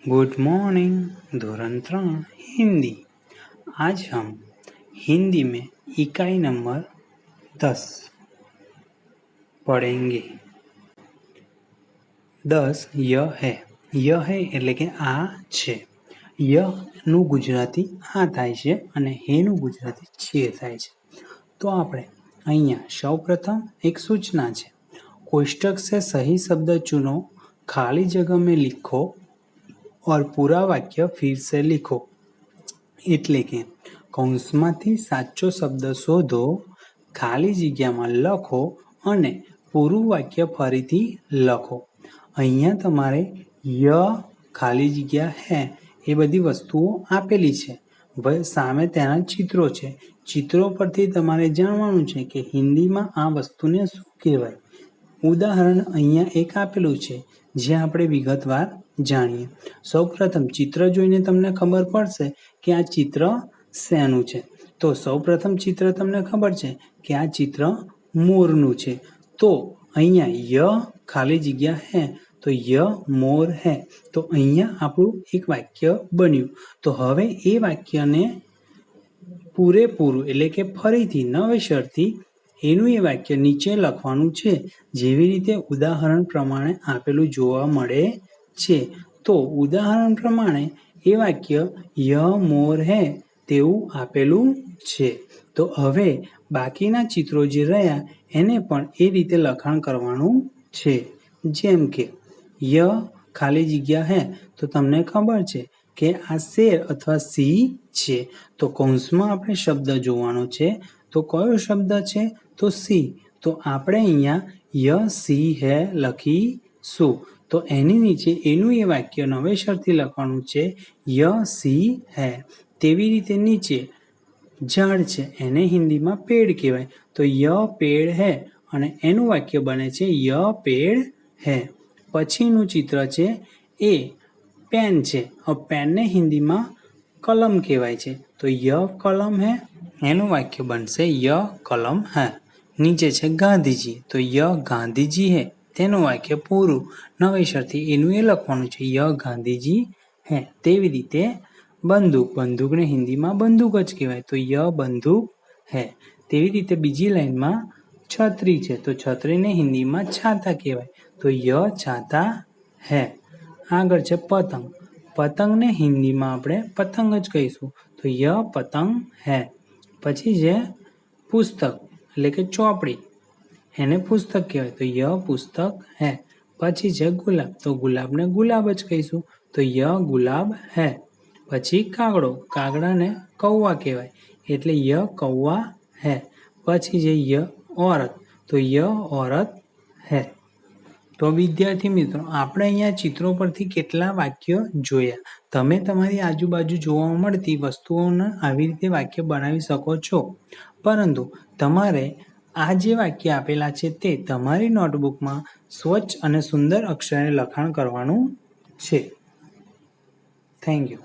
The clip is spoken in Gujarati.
गुड मॉर्निंग धोरण 3 हिंदी। आज हम हिंदी में इकाई नंबर 10 पढ़ेंगे। 10 य है એટલે કે આ છે। યનું ગુજરાતી આ થાય છે અને હેનું ગુજરાતી છે થાય છે। તો આપણે અહીંયા સૌપ્રથમ એક સૂચના છે, कोष्टक से सही शब्द चुनो, खाली जगह में लिखो और पूरा वाक्य फिर से लिखो। એટલે કે કૌંસમાંથી સાચો શબ્દ શોધો, ખાલી જગ્યામાં લખો અને પૂરું વાક્ય ફરીથી લખો। અહીંયા તમારે ય, ખાલી જગ્યા હે એ બધી વસ્તુઓ આપેલી છે, સામે તેના ચિત્રો છે। ચિત્રો પરથી તમારે જાણવાનું છે કે હિન્દીમાં આ વસ્તુને શું કહેવાય। ઉદાહરણ અહીંયા એક આપેલું છે જે આપણે વિગતવાર જાણીએ। સૌપ્રથમ ચિત્ર જોઈને તમને ખબર પડશે કે આ ચિત્ર શેનું છે। તો સૌપ્રથમ ચિત્ર તમને ખબર છે કે આ ચિત્ર મોરનું છે। તો અહીંયા ય ખાલી જગ્યા હે તો ય મોર હે, તો અહીંયા આપણું એક વાક્ય બન્યું। તો હવે એ વાક્યને પૂરેપૂરું એટલે કે ફરીથી નવેસરથી એનું એ વાક્ય નીચે લખવાનું છે, જેવી રીતે ઉદાહરણ પ્રમાણે આપેલું જોવા મળે છે। તો ઉદાહરણ પ્રમાણે એ વાક્ય ય મોર હે તેવું આપેલું છે। તો હવે બાકીના ચિત્રો જે રહ્યા એને પણ એ રીતે લખાણ કરવાનું છે। જેમ કે ય ખાલી જગ્યા હે તો તમને ખબર છે કે આ શેર અથવા સિંહ છે। તો કૌંસમાં આપણે શબ્દ જોવાનો છે, તો કયો શબ્દ છે તો સિંહ। તો આપણે અહીંયા ય સિંહ હે લખીશું। તો એની નીચે એનું એ વાક્ય નવેસરથી લખવાનું છે ય સિંહ હે। તેવી રીતે નીચે ઝાડ છે એને હિન્દીમાં પેડ કહેવાય, તો ય પેડ હે અને એનું વાક્ય બને છે ય પેડ હે। પછીનું ચિત્ર છે એ પેન છે, હવે પેનને હિન્દીમાં કલમ કહેવાય છે, તો ય કલમ હે એનું વાક્ય બનશે ય કલમ હે। નીચે છે ગાંધીજી, તો ય ગાંધીજી હે તેનું વાક્ય પૂરું નવેસરથી એનું એ લખવાનું છે ય ગાંધીજી હે। તેવી રીતે બંદૂક, બંદૂકને હિન્દીમાં બંદૂક જ કહેવાય, તો ય બંદૂક હે। તેવી રીતે બીજી લાઈનમાં છત્રી છે, તો છત્રીને હિન્દીમાં છાતા કહેવાય, તો ય છાતા હે। આગળ છે પતંગ, પતંગને હિન્દીમાં આપણે પતંગ જ કહીશું, તો ય પતંગ હે। પછી છે પુસ્તક એટલે કે ચોપડી, એને પુસ્તક કહેવાય, તો ય પુસ્તક હે। પછી છે ગુલાબ, તો ગુલાબને ગુલાબ જ કહીશું, તો ય ગુલાબ હે। પછી કાગડો, કાગડાને કૌવા કહેવાય એટલે ય કૌવા હે। પછી છે ય ઓરત, તો ય ઓરત હે। તો વિદ્યાર્થી મિત્રો, આપણે અહીંયા ચિત્રો પરથી કેટલા વાક્ય જોયા। તમે તમારી આજુબાજુ જોવા મળતી વસ્તુઓને આવી રીતે વાક્ય બનાવી શકો છો, પરંતુ તમારે આ જે વાક્ય આપેલા છે તે તમારી નોટબુકમાં સ્વચ્છ અને સુંદર અક્ષરે લખાણ કરવાનું છે। Thank you.